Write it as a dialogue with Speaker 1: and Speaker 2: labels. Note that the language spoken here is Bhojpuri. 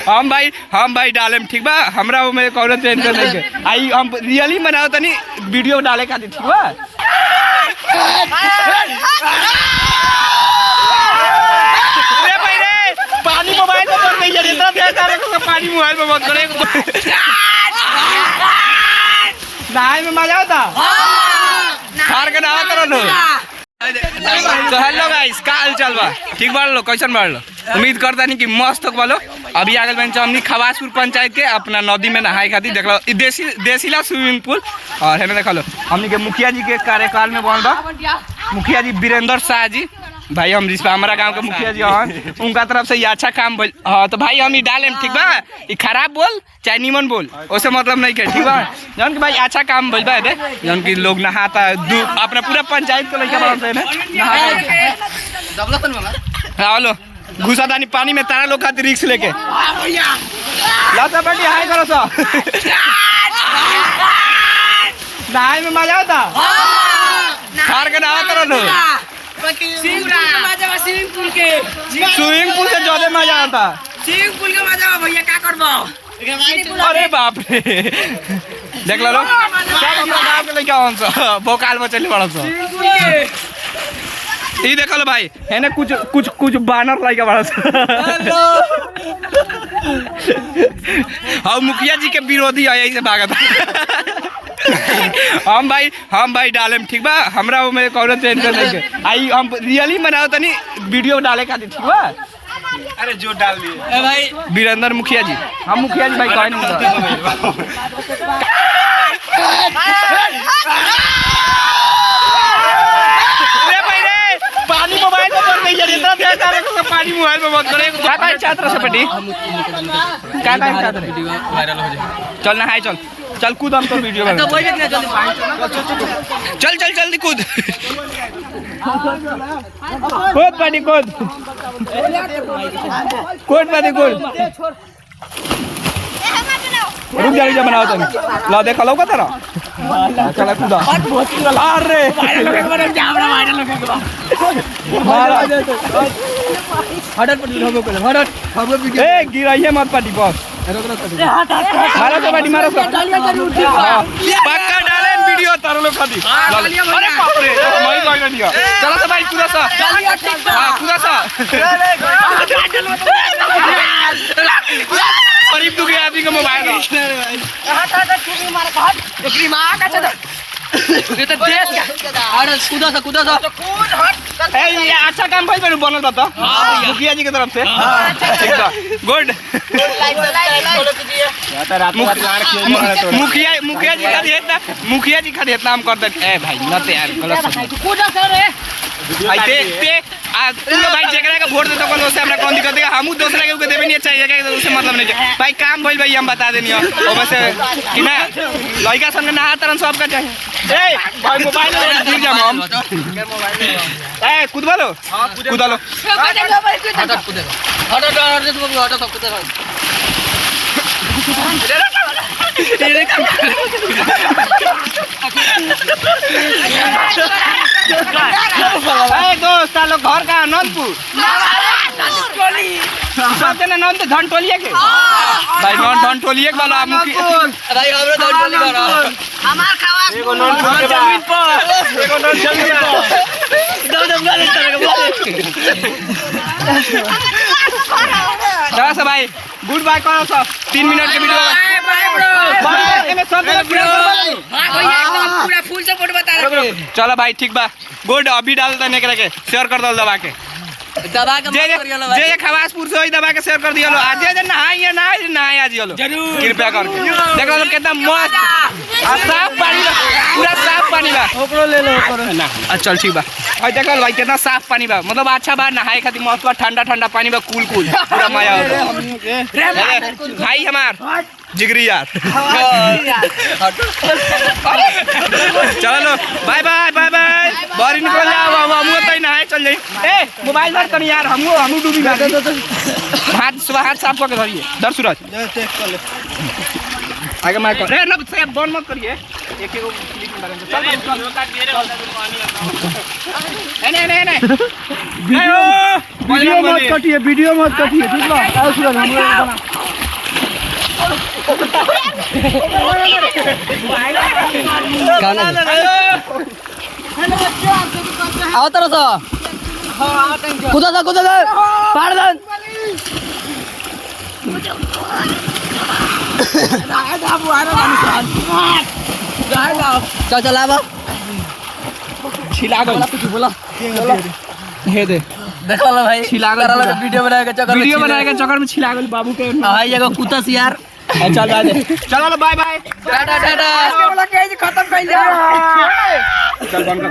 Speaker 1: हम भाई डाले ठीक बा हमरा में कौन टेंशन नहीं है आई हम रियली बनाओ तनी वीडियो डाले का ठीक बा अरे भाई रे पानी मोबाइल में कर नहीं इतना ध्यान डाले को पानी मोबाइल में मत करे नहाए में मजा आता हार के नहा करो लो तो हेलो गाइस का हाल चाल बा ठीक बाड़ लो कैसन बाड़ लो उम्मीद करता नहीं कि मस्त बालो अभी आगे बन हमनी खवासपुर पंचायत के अपना नदी में नहाए खातिर देख लो देसीला स्विमिंग पूल और है देख लो हमनी के मुखिया जी के कार्यकाल में बनल बा मुखिया जी वीरेंद्र शाह जी भाई हम हमारा गांव के मुखिया जी हैं उनका तरफ से ये अच्छा काम बोल हाँ तो भाई हम ही डालें ठीक बा ये खराब बोल चाहे नीमन बोल उससे मतलब नहीं कर ठीक बा जौन कि भाई अच्छा काम बोल बा जौन कि लोग नहाता अपना पूरा पंचायत को लेकर हाँ लो घुसा दानी पानी में तारा लोग खातिर रिक्स लेके लाता बेटी हाय करो सा नहाए में मजा आता हार के नहा करो लो
Speaker 2: स्विमिंग
Speaker 1: पूल से ज्यादा मजा आता
Speaker 2: स्विमिंग पूल के मजा भैया क्या करबो
Speaker 1: अरे बाप रे देख लो सब हमरा गांव के लइका हन स भोकाल में चले बड़ा स ई देख लो भाई है ना कुछ बानर लइका बड़ा स हां मुखिया जी के विरोधी है यही से भागत हम भाई डाले ठीक बा हमरा में कौन टेंशन नहीं है आई हम रियली बनाओ तनी वीडियो डाले का ठीक बा अरे जो डाल दिए भाई वीरेंद्र मुखिया जी हम मुखिया जी भाई कौन पानी मोबाइल में कर नहीं इतना ध्यान डाले को पानी मोबाइल में मत करे क्या छात्र से पटी क्या छात्र वायरल हो जाए चल ना हाय चल कूद हम तो वीडियो में चल जल्दी कूद कूद पानी कूद पानी कूद रुक जा बनाओ तुम ला देखा लो का तेरा चला कूदा अरे ए गिराइए मत पाटी बस मारो तो पाटी मारो पक्का डाले वीडियो तारो लोग खाती अरे बाप रे मैं गाइड दिया चला तो भाई कूदा सा हां कूदा सा गरीब दुखी आदमी का मोबाइल ये तो देश का अरे कूदा सा ए ये अच्छा काम भाई मेरे बनल था मुखिया जी की तरफ से ठीक है गुड मुखिया जी खाली इतना हम करते ए भाई न ते यार गलत कूदा सा रे ते भाई जेकरा का वोट देता कोन से हमरा कौन दिक्कत है हमहु दूसरा के देबे नहीं चाहिए क्या उससे मतलब नहीं भाई काम भइल भाई हम बता देनी और बस कि ना लइका संग ना तरन सब का चाहिए ए भाई मोबाइल में गिर जाम हम ए कूदवा लो कूदा लो हट सब कूदा दोस्त लोग घर का आनंदपुर नंद धन टोलिए के भाई नॉन धन टोलिए के वाला भाई हमरे धन टोली वाला
Speaker 2: हमार खवास
Speaker 1: एगो नॉन जमीन पर एगो नॉन जमीन पर दो गाले तरह भाई गुड बाय करो सब 3 मिनट के वीडियो बाय ब्रो सब
Speaker 2: पूरा फुल सपोर्ट बता रहा
Speaker 1: चलो भाई ठीक बा गुड अभी डाल देने के शेयर कर दो दबा के जे खवासपुर से दबा के शेयर कर दियो लो आज जे नहाई आज लो जरूर कृपया करके देख लो कितना मस्त साफ पानी पूरा साफ पानी बा ओकरो ले लो ओकरो ना चल ठीक बा भाई देख लो भाई कितना साफ पानी बा मतलब अच्छा बा नहाए खातिर मस्त बा ठंडा पानी बा कूल पूरा मजा आता भाई हमार जिगरी यार चलो लो बाय बारी निकल जाओ हम तो नहाए चल जाई ए मोबाइल मत कर यार हम डूबी हाथ साफ करके धरिए दर सूरज आगे मैं कर रे ना से बंद मत करिए एक क्लिक में डालेंगे चल नहीं वीडियो मत कटिए ठीक बा आओ सूरज हम लोग बना
Speaker 2: आओ तरह से कुदा पाड़ दन चल चल आवा
Speaker 1: छिला गल
Speaker 2: कुछ बोला
Speaker 1: हे दे
Speaker 2: देखो लो भाई
Speaker 1: छिला गल
Speaker 2: वीडियो बनाएगा
Speaker 1: चक्कर में छिला गल बाबू के
Speaker 2: भाई एगो कुतस यार
Speaker 1: चल बाय चलो बाय बाय
Speaker 2: टाटा टाटा
Speaker 1: खत्म कर